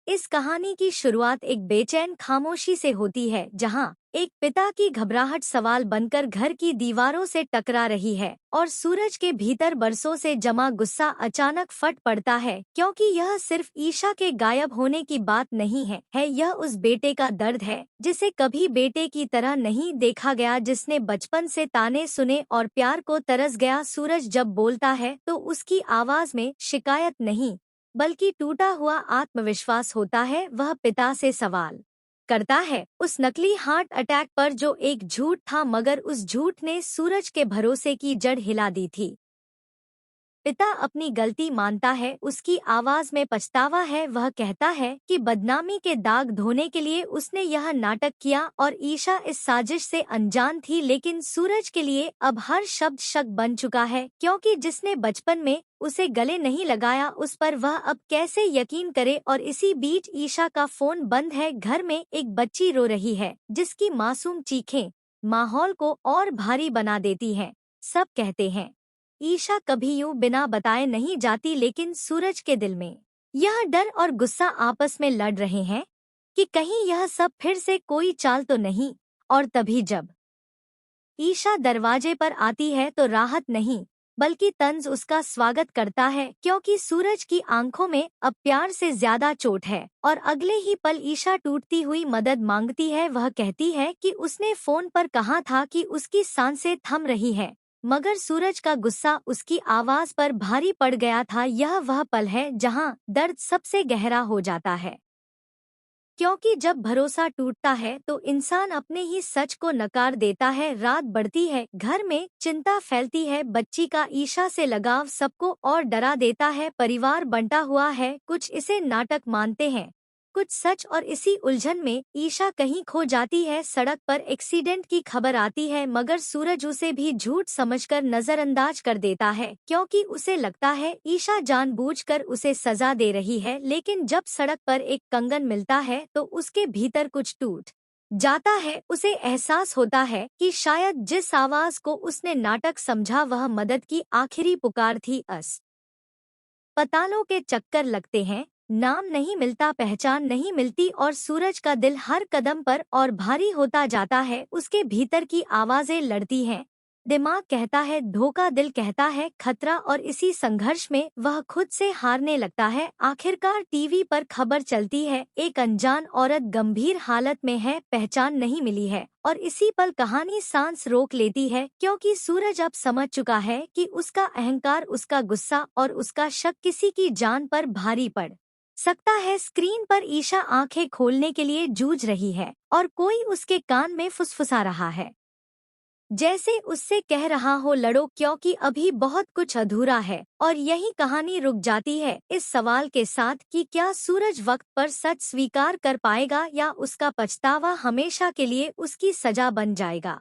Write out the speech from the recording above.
इस कहानी की शुरुआत एक बेचैन खामोशी से होती है, जहां एक पिता की घबराहट सवाल बनकर घर की दीवारों से टकरा रही है और सूरज के भीतर बरसों से जमा गुस्सा अचानक फट पड़ता है, क्योंकि यह सिर्फ ईशा के गायब होने की बात नहीं है यह उस बेटे का दर्द है जिसे कभी बेटे की तरह नहीं देखा गया, जिसने बचपन से ताने सुने और प्यार को तरस गया। सूरज जब बोलता है तो उसकी आवाज में शिकायत नहीं बल्कि टूटा हुआ आत्मविश्वास होता है। वह पिता से सवाल करता है उस नकली हार्ट अटैक पर जो एक झूठ था, मगर उस झूठ ने सूरज के भरोसे की जड़ हिला दी थी। पिता अपनी गलती मानता है, उसकी आवाज में पछतावा है। वह कहता है कि बदनामी के दाग धोने के लिए उसने यह नाटक किया और ईशा इस साजिश से अनजान थी। लेकिन सूरज के लिए अब हर शब्द शक बन चुका है, क्योंकि जिसने बचपन में उसे गले नहीं लगाया उस पर वह अब कैसे यकीन करे। और इसी बीच ईशा का फोन बंद है। घर में एक बच्ची रो रही है जिसकी मासूम चीखें माहौल को और भारी बना देती हैं। सब कहते हैं ईशा कभी यूं बिना बताए नहीं जाती, लेकिन सूरज के दिल में यह डर और गुस्सा आपस में लड़ रहे हैं कि कहीं यह सब फिर से कोई चाल तो नहीं। और तभी जब ईशा दरवाजे पर आती है तो राहत नहीं बल्कि तंज उसका स्वागत करता है, क्योंकि सूरज की आंखों में अब प्यार से ज्यादा चोट है। और अगले ही पल ईशा टूटती हुई मदद मांगती है। वह कहती है कि उसने फोन पर कहा था कि उसकी सांसें थम रही हैं, मगर सूरज का गुस्सा उसकी आवाज पर भारी पड़ गया था। यह वह पल है जहां दर्द सबसे गहरा हो जाता है, क्योंकि जब भरोसा टूटता है तो इंसान अपने ही सच को नकार देता है। रात बढ़ती है, घर में चिंता फैलती है। बच्ची का ईशा से लगाव सबको और डरा देता है। परिवार बंटा हुआ है, कुछ इसे नाटक मानते हैं, कुछ सच। और इसी उलझन में ईशा कहीं खो जाती है। सड़क पर एक्सीडेंट की खबर आती है, मगर सूरज उसे भी झूठ समझकर नजरअंदाज कर देता है, क्योंकि उसे लगता है ईशा जानबूझकर उसे सजा दे रही है। लेकिन जब सड़क पर एक कंगन मिलता है तो उसके भीतर कुछ टूट जाता है। उसे एहसास होता है कि शायद जिस आवाज को उसने नाटक समझा वह मदद की आखिरी पुकार थी। अस्पतालों के चक्कर लगते हैं, नाम नहीं मिलता, पहचान नहीं मिलती, और सूरज का दिल हर कदम पर और भारी होता जाता है। उसके भीतर की आवाजें लड़ती हैं, दिमाग कहता है धोखा, दिल कहता है खतरा, और इसी संघर्ष में वह खुद से हारने लगता है। आखिरकार टीवी पर खबर चलती है, एक अनजान औरत गंभीर हालत में है, पहचान नहीं मिली है। और इसी पल कहानी सांस रोक लेती है, क्योंकि सूरज अब समझ चुका है कि उसका अहंकार, उसका गुस्सा और उसका शक किसी की जान पर भारी पड़ सकता है। स्क्रीन पर ईशा आंखें खोलने के लिए जूझ रही है और कोई उसके कान में फुसफुसा रहा है, जैसे उससे कह रहा हो लड़ो, क्योंकि अभी बहुत कुछ अधूरा है। और यही कहानी रुक जाती है इस सवाल के साथ कि क्या सूरज वक्त पर सच स्वीकार कर पाएगा या उसका पछतावा हमेशा के लिए उसकी सजा बन जाएगा।